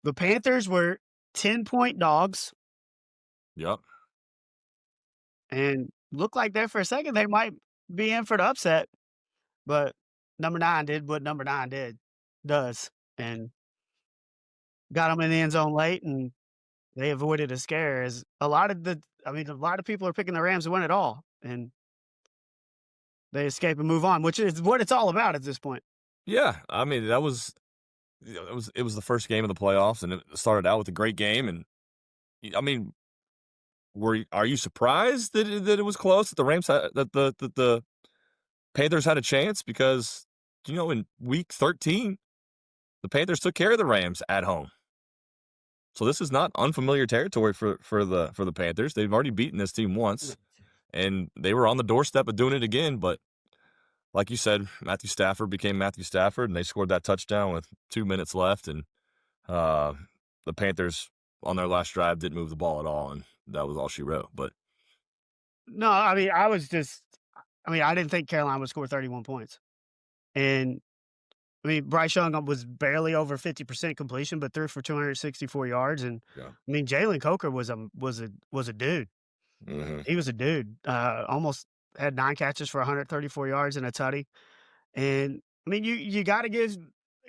The Panthers were 10-point dogs Yep. and looked like there for a second they might be in for the upset, but number 9 did what number 9 does, and got them in the end zone late, and they avoided a scare as a lot of people are picking the Rams to win it all, and they escape and move on, which is what it's all about at this point. Yeah, I mean, that was it was the first game of the playoffs, and it started out with a great game, and I mean, are you surprised that it was close, that the Rams had that the Panthers had a chance? Because, in week 13, the Panthers took care of the Rams at home. So this is not unfamiliar territory for the Panthers. They've already beaten this team once, and they were on the doorstep of doing it again. But like you said, Matthew Stafford became Matthew Stafford, and they scored that touchdown with 2 minutes left. And uh, the Panthers on their last drive didn't move the ball at all, and that was all she wrote. But No, I didn't think Carolina would score 31 points, and Bryce Young was barely over 50% completion, but threw for 264 yards, and yeah, Jalen Coker was a dude. hmm He was a dude. Almost had 9 catches for 134 yards and a tutty. And you got to give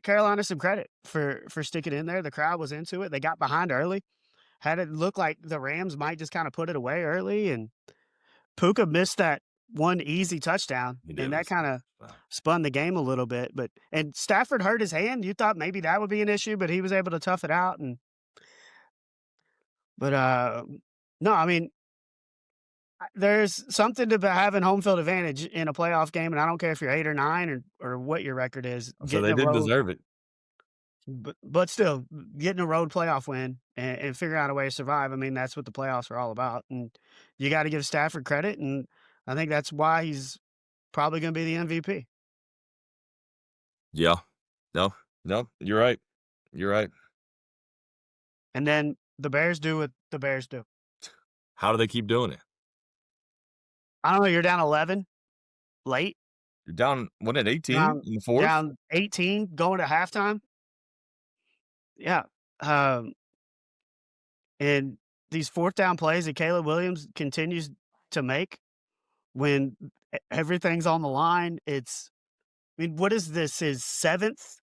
Carolina some credit for sticking in there. The crowd was into it. They got behind early. Had it look like the Rams might just kind of put it away early, and Puka missed that one easy touchdown, he did and that miss. kind of Wow. spun the game a little bit. And Stafford hurt his hand. You thought maybe that would be an issue, but he was able to tough it out. But no, there's something to having home field advantage in a playoff game, and I don't care if you're 8 or 9 or what your record is. So they didn't deserve it. But still, getting a road playoff win and figuring out a way to survive. That's what the playoffs are all about, and you got to give Stafford credit, and I think that's why he's probably going to be the MVP. Yeah. No, no, you're right. You're right. And then the Bears do what the Bears do. How do they keep doing it? I don't know. You're down 11 late, You're down, what, at 18 in the fourth? down 18 going to halftime. Yeah. Um, and these fourth down plays that Caleb Williams continues to make when everything's on the line. What is this? His 7th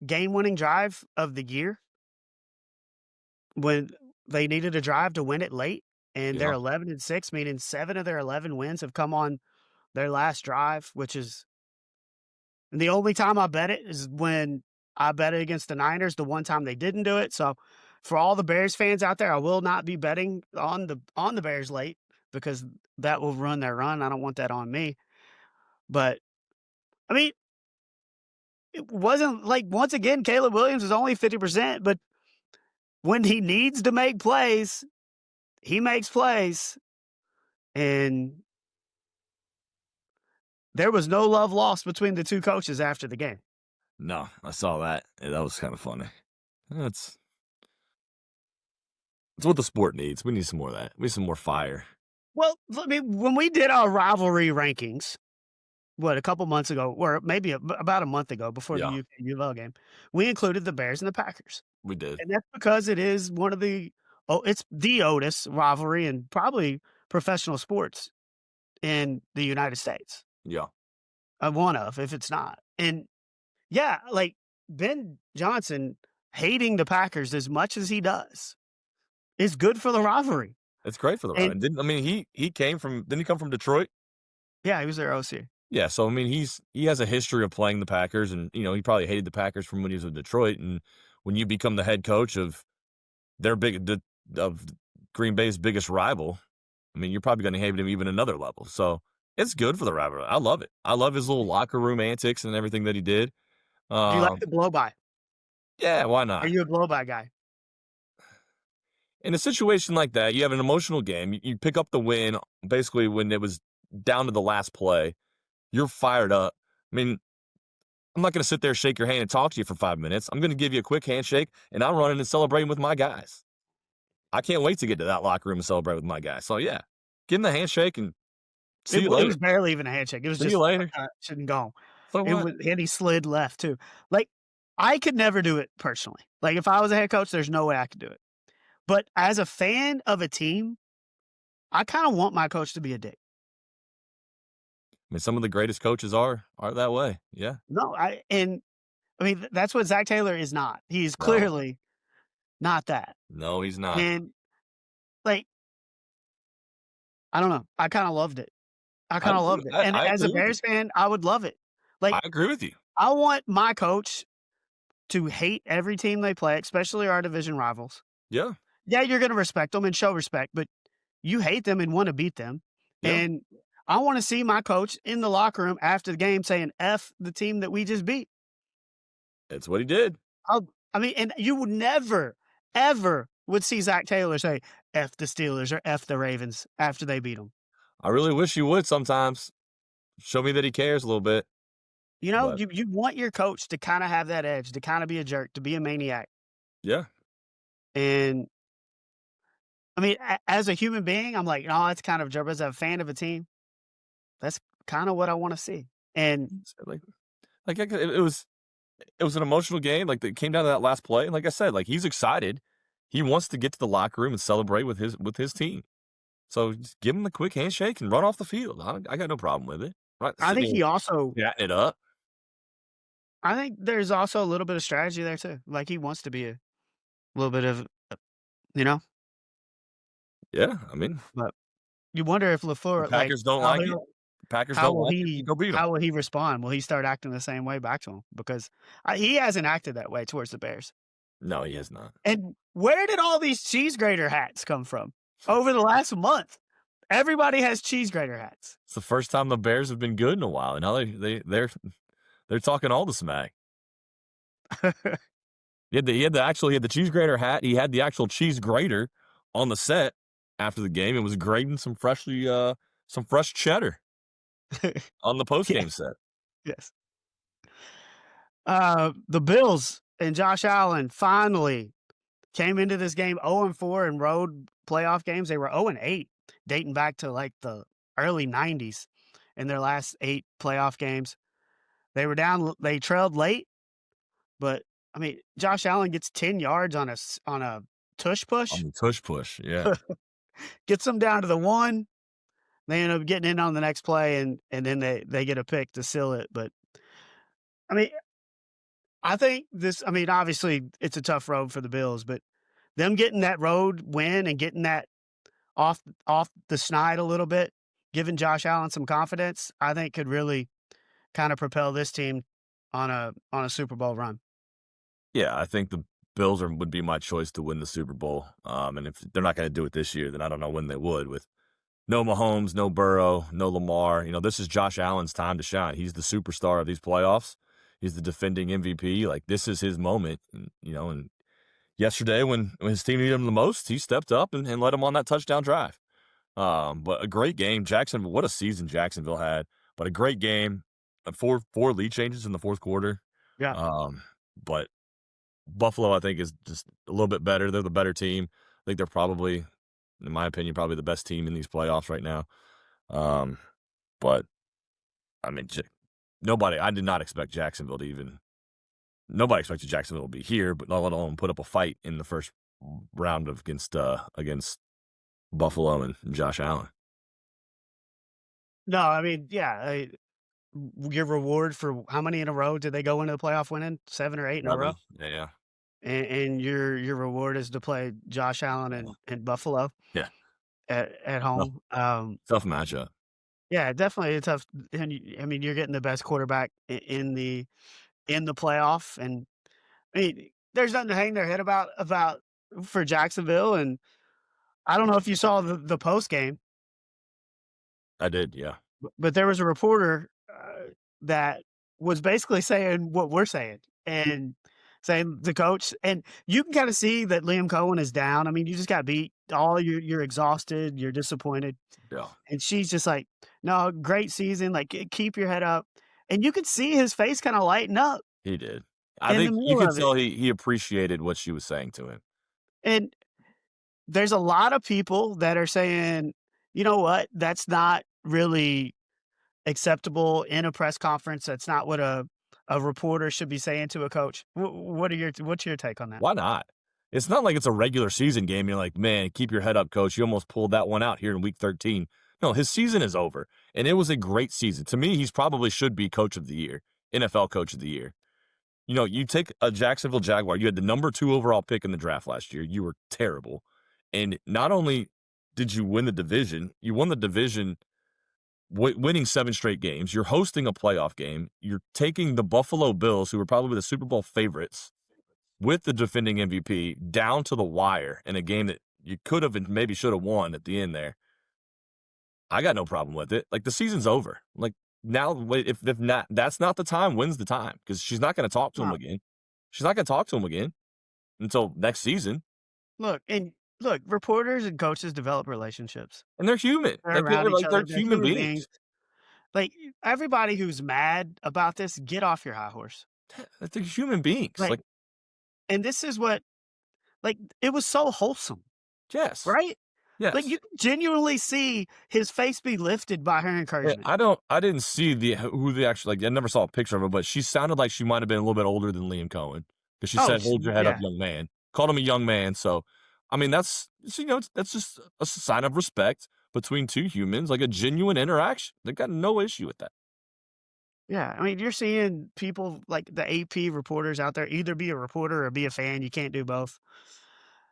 game winning drive of the year when they needed a drive to win it late, and they're Yeah. 11-6, meaning 7 of their 11 wins have come on their last drive, which is the only time I bet it is when I bet it against the Niners, the one time they didn't do it. So for all the Bears fans out there, I will not be betting on the Bears late because that will ruin their run. I don't want that on me. But I mean, it wasn't like, once again, Caleb Williams is only 50%, but when he needs to make plays, he makes plays. And there was no love lost between the two coaches after the game. No, I saw that. Yeah, that was kinda funny. That's it's what the sport needs. We need some more of that. We need some more fire. Well, when we did our rivalry rankings, a couple months ago, or maybe about a month ago before the Yeah, UK U of L game, we included the Bears and the Packers. we did. And that's because it is it's the oldest rivalry in probably professional sports in the United States. Yeah. One of, if it's not. And yeah, like Ben Johnson hating the Packers as much as he does is good for the rivalry. It's great for the And run. He came from didn't he come from Detroit? yeah, he was their OC. Yeah, so, he has a history of playing the Packers, and, he probably hated the Packers from when he was in Detroit, and when you become the head coach of of Green Bay's biggest rival, you're probably gonna hate him even another level, so it's good for the rivalry. I love it. I love his little locker room antics and everything that he did. Do you like Um, the blow by? yeah, why Are not? you a blow by guy? In a situation like that, you have an emotional game, you pick up the win basically when it was down to the last play. You're fired up. I'm not going to sit there, shake your hand, and talk to you for 5 minutes. I'm going to give you a quick handshake, and I'm running and celebrating with my guys. I can't wait to get to that locker room and celebrate with my guys. So, yeah, give him the handshake and see you It was later. barely even a handshake. It was See you just later. touch and gone. So what? And he slid left too. Like, I could never do it personally. Like, if I was a head coach, there's no way I could do it. But as a fan of a team, I kinda want my coach to be a dick. I mean, some of the greatest coaches are that way. Yeah. No, I mean, that's what Zach Taylor is not. He's No. clearly not that. No, he's not. And, like, I don't know, I kinda loved it. I I kinda agree loved it. I And I as a agree with you. Bears fan, I would love it. I Like, agree with you. I want my coach to hate every team they play, especially our division rivals. Yeah. Yeah, you're gonna respect them and show respect, but you hate them and wanna beat them. Yeah. And I wanna see my coach in the locker room after the game saying, "F the team that we just beat." It's what he did. I mean, and you would never, ever would see Zach Taylor say, "F the Steelers" or "F the Ravens" after they beat them. I really wish he would sometimes. Show me that he cares a little bit, You know, but you want your coach to kinda have that edge, to kinda be a jerk, to be a maniac. yeah. And I mean, as a human being, I'm like, "Oh, it's kind of a jerk." But as a fan of a team, that's kinda what I wanna see. And So, it was an emotional game, like, it came down to that last play, and like I said, like, he's excited. He wants to get to the locker room and celebrate with his team. So, just give him the quick handshake and run off the field. I got no problem with it. Not I think sitting he also here chatting it up. I think there's also a little bit of strategy there too. Like, he wants to be a little bit of, you know? Yeah, I mean, But you wonder if the LaFleur, like, Packers don't like it. The Packers how don't will like it, you he go beat them. how will he respond? Will he start acting the same way back to him? Because, he hasn't acted that way towards the Bears. No, he has not. And where did all these cheese grater hats come from over the last month? Everybody has cheese grater hats. It's the first time the Bears have been good in a while, and now they're talking all the smack. He had the cheese grater hat. He had the actual cheese grater on the set after the game and was grating some fresh cheddar on the Yeah, post-game set. yes. The Bills and Josh Allen finally came into this game 0-4 in road playoff games. They were 0-8, dating back to, like, the early '90s in their last 8 playoff games. They trailed late, but, I mean, Josh Allen gets 10 yards on a tush On push, the tush push, yeah. gets them down to the 1. They end up getting in on the next play, and then they get a pick to seal it, but, I mean, I mean, obviously, it's a tough road for the Bills, but them getting that road win and getting that off the snide a little bit, giving Josh Allen some confidence, I think could really kinda propel this team on a Super Bowl run. Yeah, I think the Bills would be my choice to win the Super Bowl, and if they're not gonna do it this year, then I don't know when they would with no Mahomes, no Burrow, no Lamar. This is Josh Allen's time to shine. He's the superstar of these playoffs. He's the defending MVP. Like, this is his moment. And yesterday when his team needed him the most, he stepped up and led him on that touchdown drive. But a great game. Jacksonville, what a season Jacksonville had. But a great game. Four lead changes in the fourth quarter. Yeah. But Buffalo, I think, is just a little bit better. They're the better team. I think they're probably, in my opinion, probably the best team in these playoffs right now. But I mean, I did not expect Jacksonville to even. Nobody expected Jacksonville to be here, but not let alone put up a fight in the first round against Buffalo and Josh Allen. No, I mean, yeah, your reward for how many in a row did they go into the playoff winning? 7 or 8 in a row? 7, yeah, And your reward is to play Josh Allen yeah, and Buffalo yeah. at Tough, home. tough matchup. Yeah, definitely a tough, and I mean, you're getting the best quarterback in the playoff, and I mean, there's nothing to hang their head about for Jacksonville, and I don't know if you saw the post game, I did, yeah, but there was a reporter, that was basically saying what we're saying, and saying the coach, and you can kinda see that Liam Cohen is down. I mean, you just got beat. You're exhausted, you're disappointed, yeah. and she's just like, "No, great season, like, keep your head up." And you could see his face kinda lighten up He did. I in the think you middle could of it, tell he appreciated what she was saying to him. and there's a lot of people that are saying, "You know what? That's not really acceptable in a press conference. That's not what a reporter should be saying to a coach. What's your take on that? Why not? It's not like it's a regular season game. You're like, man, keep your head up, coach. You almost pulled that one out here in week 13. No, his season is over, and it was a great season. To me, he's probably should be coach of the year, NFL coach of the year. You know, you take a Jacksonville Jaguar, you had the number 2 overall pick in the draft last year. You were terrible. And not only did you win the division, you won the division winning 7 straight games. You're hosting a playoff game. You're taking the Buffalo Bills, who were probably the Super Bowl favorites, with the defending MVP down to the wire in a game that you could have and maybe should have won at the end there. I got no problem with it. Like, the season's over. Like, now, if not, that's not the time, when's the time? Because she's not going to talk to him No. again. She's not going to talk to him again until next season. Look, reporters and coaches develop relationships. And they're human. They're Like, around each they're other. They're human human beings. beings. Like, everybody who's mad about this, get off your high horse. Like, they're human beings. Like, Like, and this is what, like, it was so wholesome, yes. right? Like, Yes. you can genuinely see his face be lifted by her encouragement. I didn't see who the actual, like, I never saw a picture of her, but she sounded like she might have been a little bit older than Liam Cohen because she Oh, said, "Hold your head up, yeah. young man." Called him a young man. So, I mean, that's just a sign of respect between two humans, like a genuine interaction. They've got no issue with that. Yeah, I mean, you're seeing people like the AP reporters out there either be a reporter or be a fan. You can't do both.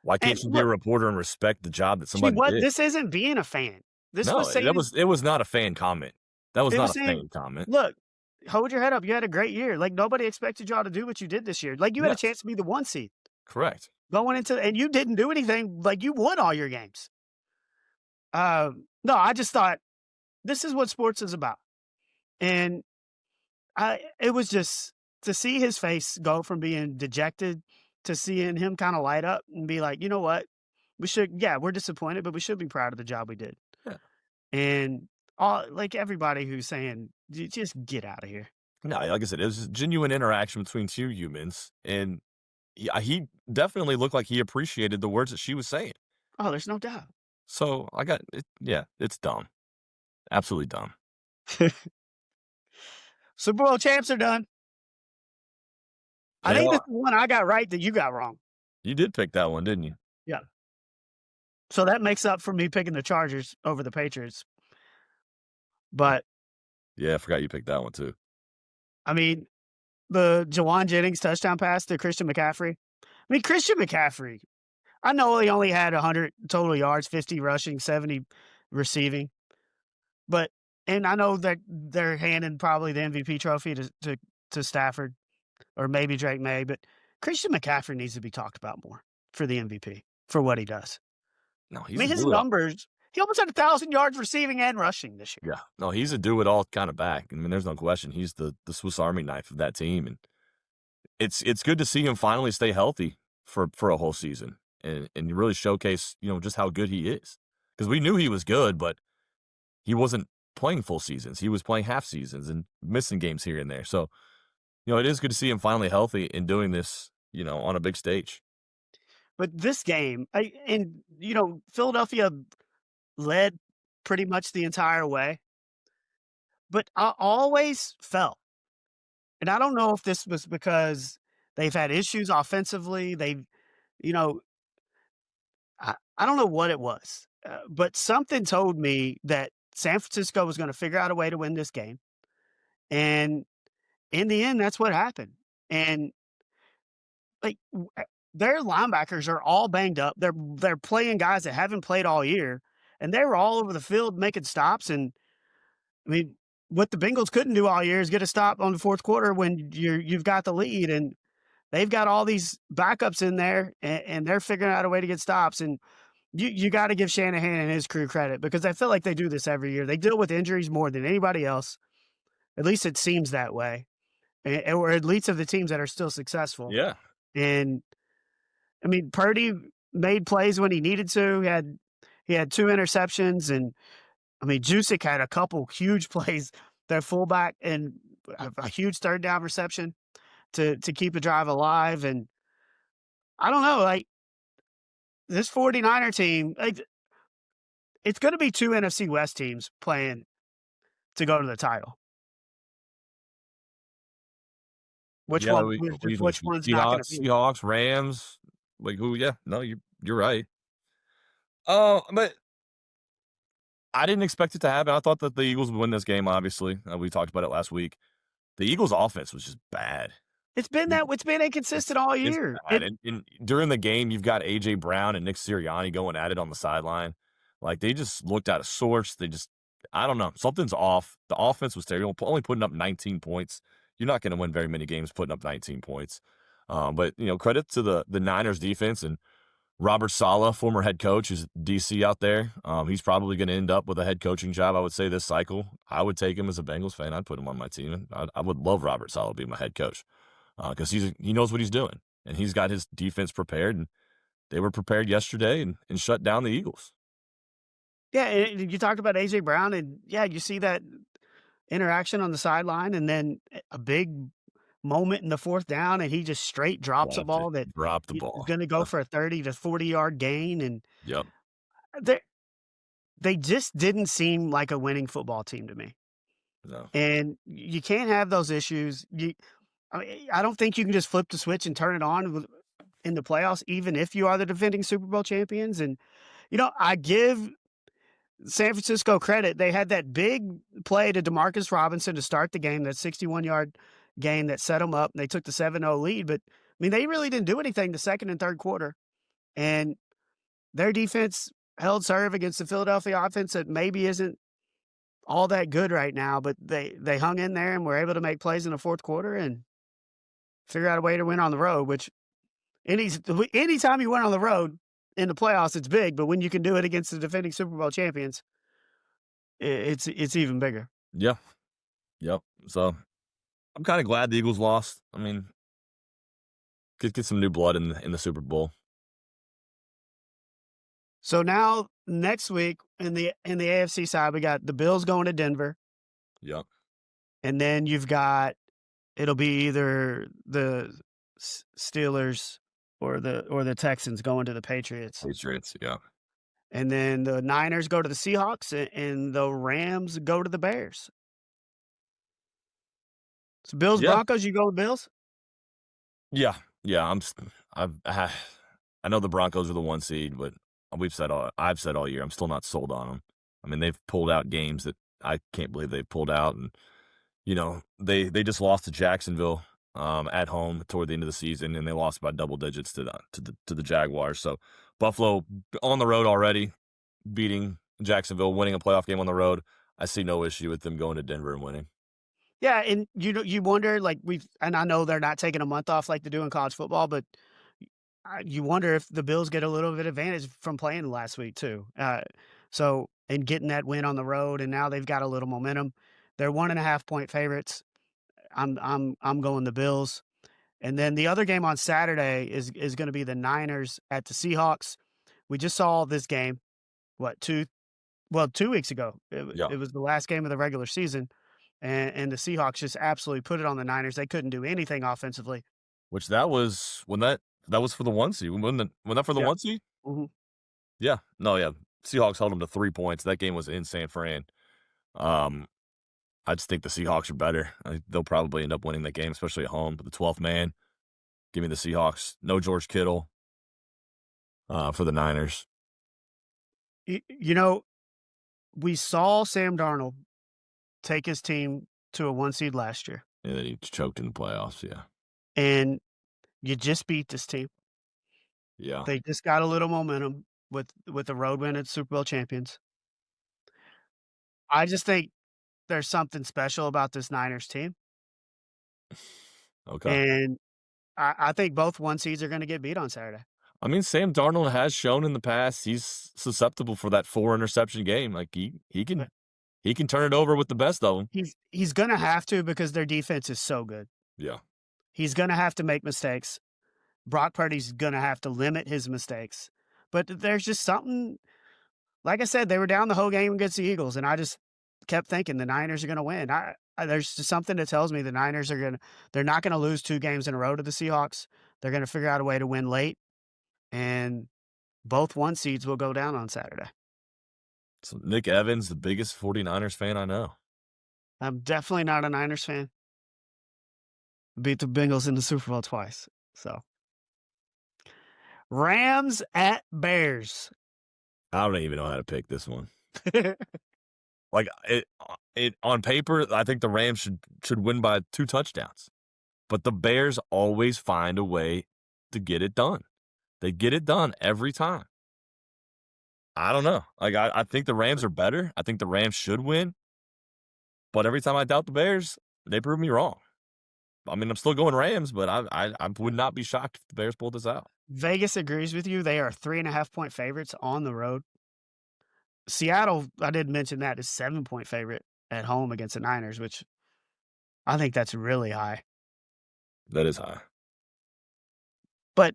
Why can't And she be a look, reporter and respect the job that she somebody what did? this isn't being a fan. This No, was saying it was not a fan comment. That was it not was a saying, fan comment. "Look, hold your head up. You had a great year. Like, nobody expected y'all to do what you did this year. Like, you had a Yes, chance to be the 1 seed correct. going into and you didn't do anything. Like, you won all your games." No, I just thought this is what sports is about. And it was just to see his face go from being dejected to seeing him kinda light up and be like, "You know what? We're disappointed, but we should be proud of the job we did." Yeah. And all like, everybody who's saying, Just get out of here." No, like I said, it was just genuine interaction between two humans, and he definitely looked like he appreciated the words that she was saying. Oh, there's no doubt. So I got it. Yeah, it's dumb, absolutely dumb. Super Bowl champs are done. I They think this is are. one I got right that you got wrong. You did pick that one, didn't you? Yeah. So that makes up for me picking the Chargers over the Patriots. But, Yeah, I forgot you picked that one too. I mean, the Jawan Jennings touchdown pass to Christian McCaffrey. I mean, Christian McCaffrey, I know he only had 100 total yards, 50 rushing, 70 receiving, but and I know that they're handing probably the MVP trophy to Stafford or maybe Drake May, but Christian McCaffrey needs to be talked about more for the MVP for what he does. No, I he's a mean, his do it all. numbers, he almost had 1,000 yards receiving and rushing this year. Yeah, no, he's a do it all kind of back. I mean, there's no question. He's the Swiss Army knife of that team, and it's good to see him finally stay healthy for a whole season and really showcase just how good he is because we knew he was good, but he wasn't playing full seasons. He was playing half seasons and missing games here and there. So it is good to see him finally healthy and doing this on a big stage. But this game, Philadelphia led pretty much the entire way, but I always felt, and I don't know if this was because they've had issues offensively, you know, I don't know what it was, but something told me that San Francisco was gonna figure out a way to win this game, and in the end, that's what happened, and, their linebackers are all banged up, they're playing guys that haven't played all year, and they were all over the field making stops, and, I mean, what the Bengals couldn't do all year is get a stop on the 4th quarter when you've got the lead, and they've got all these backups in there, and they're figuring out a way to get stops, and you gotta give Shanahan and his crew credit because I feel like they do this every year. They deal with injuries more than anybody else. At least it seems that way, or at least of the teams that are still successful. Yeah. And I mean, Purdy made plays when he needed to. He had 2 interceptions, and I mean, Jusic had a couple huge plays. Their fullback and a huge 3rd down reception to keep a drive alive. And I don't know, like this 49er team, like it's going to be 2 NFC West teams playing to go to the title. Which Yeah, one? we we Which one's not going to be? Seahawks, Rams, like, who yeah, no, you're right. But I didn't expect it to happen. I thought that the Eagles would win this game, obviously. We talked about it last week. The Eagles' offense was just bad. It's been inconsistent all It's year. bad, and during the game, you've got A.J. Brown and Nick Sirianni going at it on the sideline. Like, they just looked out of sorts. They just I don't know, something's off. The offense was terrible, only putting up 19 points. You're not gonna win very many games putting up 19 points. But, credit to the Niners defense and Robert Saleh, former head coach, is DC out there. He's probably gonna end up with a head coaching job, I would say, this cycle. I would take him as a Bengals fan. I'd put him on my team, and I would love Robert Saleh to be my head coach. 'Cause he knows what he's doing, and he's got his defense prepared, and they were prepared yesterday and shut down the Eagles. Yeah, and you talked about AJ Brown, and yeah, you see that interaction on the sideline, and then a big moment in the fourth down, and he just straight drops a Dropped it. ball that Dropped the is ball. going to go for a 30 to 40-yard gain, and Yep. they they just didn't seem like a winning football team to me. No. And you can't have those issues. I mean, I don't think you can just flip the switch and turn it on in the playoffs, even if you are the defending Super Bowl champions. And I give San Francisco credit. They had that big play to Demarcus Robinson to start the game, that 61-yard game that set them up. And they took the 7-0 lead. But, I mean, they really didn't do anything the second and third quarter. And their defense held serve against the Philadelphia offense that maybe isn't all that good right now, but they hung in there and were able to make plays in the fourth quarter and figure out a way to win on the road, which anytime you win on the road in the playoffs, it's big, but when you can do it against the defending Super Bowl champions, it's even bigger. Yeah. Yep. So, I'm kinda glad the Eagles lost. I mean, could get some new blood in the Super Bowl. So now next week in the AFC side, we got the Bills going to Denver, Yep. and then you've got it'll be either the Steelers or the Texans going to the Patriots. Patriots, yeah. And then the Niners go to the Seahawks, and the Rams go to the Bears. So Bills, Yeah. Broncos, you go with Bills? Yeah. Yeah, I know the Broncos are the 1 seed, but I've said all year, I'm still not sold on them. I mean, they've pulled out games that I can't believe they pulled out, and, they just lost to Jacksonville, at home toward the end of the season, and they lost by double digits to the Jaguars. So, Buffalo on the road already, beating Jacksonville, winning a playoff game on the road. I see no issue with them going to Denver and winning. Yeah, and you wonder, like, and I know they're not taking a month off like they do in college football, but you wonder if the Bills get a little bit of advantage from playing last week too. And getting that win on the road, and now they've got a little momentum. They're 1.5-point favorites. I'm going the Bills. And then the other game on Saturday is going to be the Niners at the Seahawks. We just saw this game, what, 2 weeks ago. Yeah. It was the last game of the regular season, and the Seahawks just absolutely put it on the Niners. They couldn't do anything offensively. Which that was that was for the 1 seed. Wasn't that for the Yeah. 1 seed? Mhm. Yeah. No, yeah. Seahawks held them to 3 points. That game was in San Fran. Um, I just think the Seahawks are better. They'll probably end up winning that game, especially at home. But the 12th man, give me the Seahawks. No George Kittle for the Niners. You know, we saw Sam Darnold take his team to a 1 seed last year, Yeah, that he choked in the playoffs. Yeah. and you just beat this team. Yeah. They just got a little momentum with the road win at Super Bowl champions. I just think there's something special about this Niners team, Okay. and I think both 1 seeds are gonna get beat on Saturday. I mean, Sam Darnold has shown in the past he's susceptible for that 4 interception game. Like But he can turn it over with the best of them. he's gonna have to because their defense is so good. Yeah. He's gonna have to make mistakes. Brock Purdy's gonna have to limit his mistakes. But there's just something, like I said, they were down the whole game against the Eagles, and I just kept thinking the Niners are gonna win. There's just something that tells me the Niners they're not gonna lose 2 games in a row to the Seahawks. They're gonna figure out a way to win late, and both 1 seeds will go down on Saturday. So Nick Evans, the biggest 49ers fan I know. I'm definitely not a Niners fan. beat the Bengals in the Super Bowl twice. So Rams at Bears. I don't even know how to pick this one. Like, it on paper, I think the Rams should win by 2 touchdowns, but the Bears always find a way to get it done. They get it done every time. I don't know. Like, I think the Rams are better. I think the Rams should win, but every time I doubt the Bears, they prove me wrong. I mean, I'm still going Rams, but I would not be shocked if the Bears pulled this out. Vegas agrees with you. They are 3.5-point favorites on the road. Seattle, I did mention that, is 7-point favorite at home against the Niners, which I think that's really high. That is high. But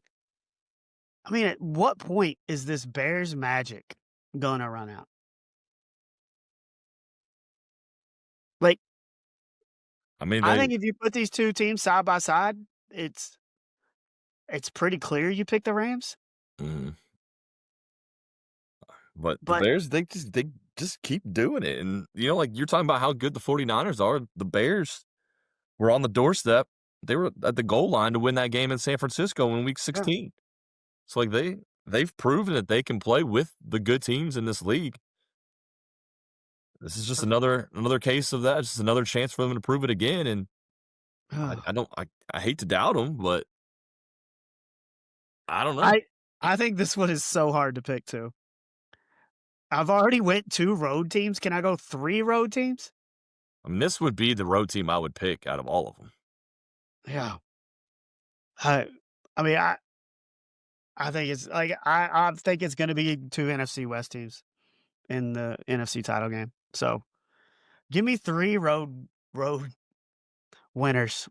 I mean, at what point is this Bears magic gonna run out? Like, I mean, I they think if you put these 2 teams side by side, it's pretty clear you pick the Rams, mhm. But the but Bears, they just keep doing it, and, like, you're talking about how good the 49ers are. The Bears were on the doorstep. They were at the goal line to win that game in San Francisco in week yeah, 16. So, like, they've proven that they can play with the good teams in this league. This is just but another case of that, just another chance for them to prove it again, and I ugh. I don't I hate to doubt them, but I don't know. I I think this one is so hard to pick too. I've already went 2 road teams. Can I go 3 road teams? I mean, this would be the road team I would pick out of all of them. Yeah. I I mean, I think it's like I think it's gonna be 2 NFC West teams in the NFC title game. So, give me 3 road winners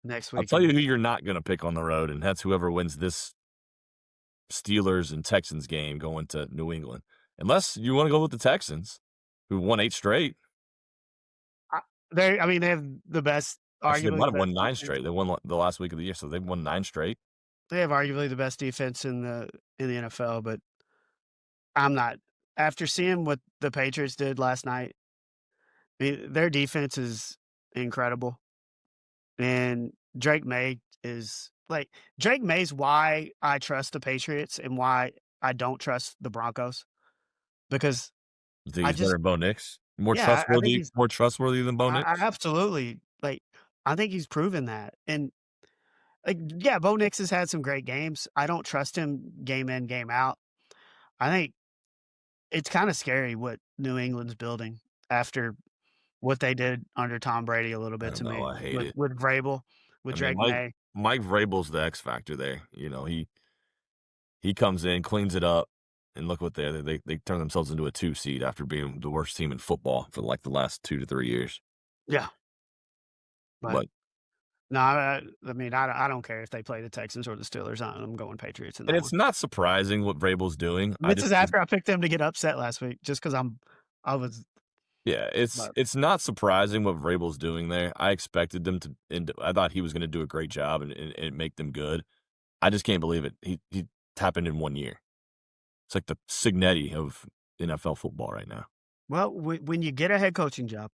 next I'll tell weekend. you who you're not gonna pick on the road, and that's whoever wins this Steelers and Texans game going to New England. Unless you wanna go with the Texans, who won 8 straight. I I mean, they have the best Actually, they arguably might the have won best 9 defense. straight. They won the last week of the year, so they've won 9 straight. They have arguably the best defense in the NFL, but I'm not after seeing what the Patriots did last night, I mean, their defense is incredible, and Drake May's why I trust the Patriots and why I don't trust the Broncos, because You think I he's better just than Bo Nix? yeah, I think he's More trustworthy than Bo I Nix? absolutely I think he's proven that, and, yeah, Bo Nix has had some great games. I don't trust him game in, game out. I think it's kinda scary what New England's building after what they did under Tom Brady a little I bit don't to know, me I hate it. with Vrabel, with I mean, Drake May. Mike Vrabel's the X factor there. He comes in, cleans it up, and look what they turn themselves into a 2 seed after being the worst team in football for, like, the last 2 to 3 years. Yeah, but But no, I mean, I don't care if they play the Texans or the Steelers. I'm going Patriots in and that it's one. not surprising what Vrabel's doing. I This just is after I picked them to get upset last week just 'cause I was Yeah, but it's not surprising what Vrabel's doing there. I expected them to and I thought he was gonna do a great job and make them good. I just can't believe it. He happened in 1 year. It's like the Signetti of NFL football right now. well, when you get a head coaching job,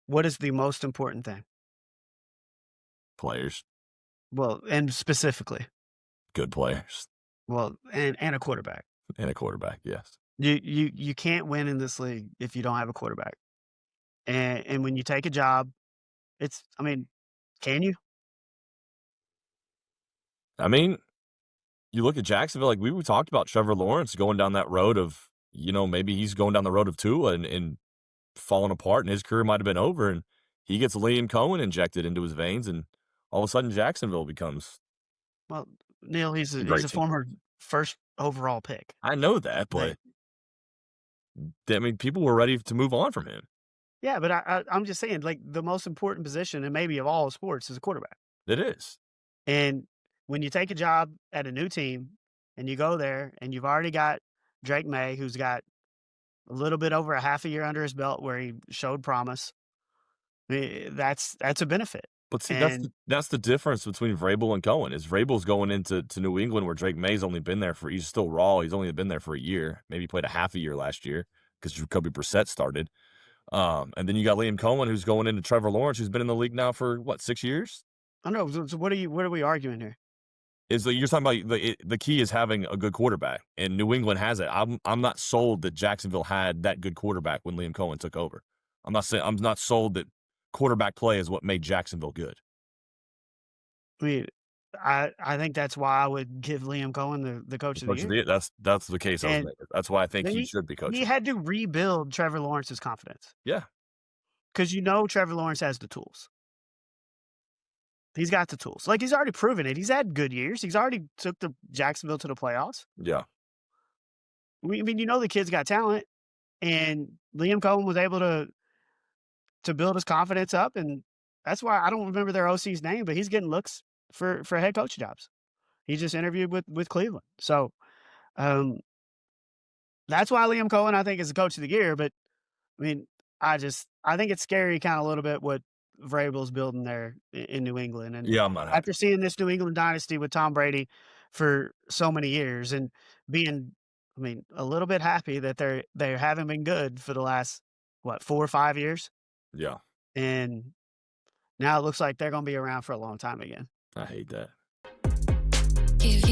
what is the most important thing? Players, Well, and specifically, good players, well, and a quarterback. and a quarterback, yes. You can't win in this league if you don't have a quarterback. And when you take a job, I mean, can you? I mean, you look at Jacksonville, like, we talked about Trevor Lawrence going down that road of, maybe he's going down the road of Tua and falling apart, and his career might have been over, and he gets Liam Cohen injected into his veins, and all of a sudden Jacksonville becomes Well, Neil, a he's great a team. former first overall pick. I know that, Like, but I mean, people were ready to move on from him. yeah, but I'm just saying, like, the most important position and maybe of all sports is a quarterback. It is. And when you take a job at a new team and you go there and you've already got Drake May, who's got a little bit over a half a year under his belt where he showed promise, that's a benefit. But see, And that's the difference between Vrabel and Cohen, is Vrabel's going into New England where Drake May's only been there he's still raw, he's only been there for a year, maybe played a half a year last year because Jacoby Brissett started. And then you got Liam Cohen, who's going into Trevor Lawrence, who's been in the league now for what, 6 years? I don't know. So what are we arguing here? Is that you're talking about the key is having a good quarterback, and New England has it. I'm not sold that Jacksonville had that good quarterback when Liam Cohen took over. I'm not sold that quarterback play is what made Jacksonville good. I mean, I think that's why I would give Liam Cohen the The coach of the coach of year. the year, that's the case I was And making. That's why I think then he should be he coaching. had to rebuild Trevor Lawrence's confidence Yeah, because Trevor Lawrence has the tools. He's got the tools. Like, he's already proven it. He's had good years. He's already took the Jacksonville to the playoffs. yeah, I mean, the kid's got talent, and Liam Cohen was able to build his confidence up, and that's why I don't remember their OC's name, but he's getting looks for head coach jobs. He just interviewed with Cleveland. So, um, that's why Liam Cohen, I think, is the coach of the year, but, I mean, I think it's scary kinda a little bit what Vrabel's building there in New England, and yeah. I'm not happy. after seeing this New England dynasty with Tom Brady for so many years and being, I mean, a little bit happy that they haven't been good for the last, what, 4 or 5 years, Yeah, and now it looks like they're gonna be around for a long time again. I hate that. Give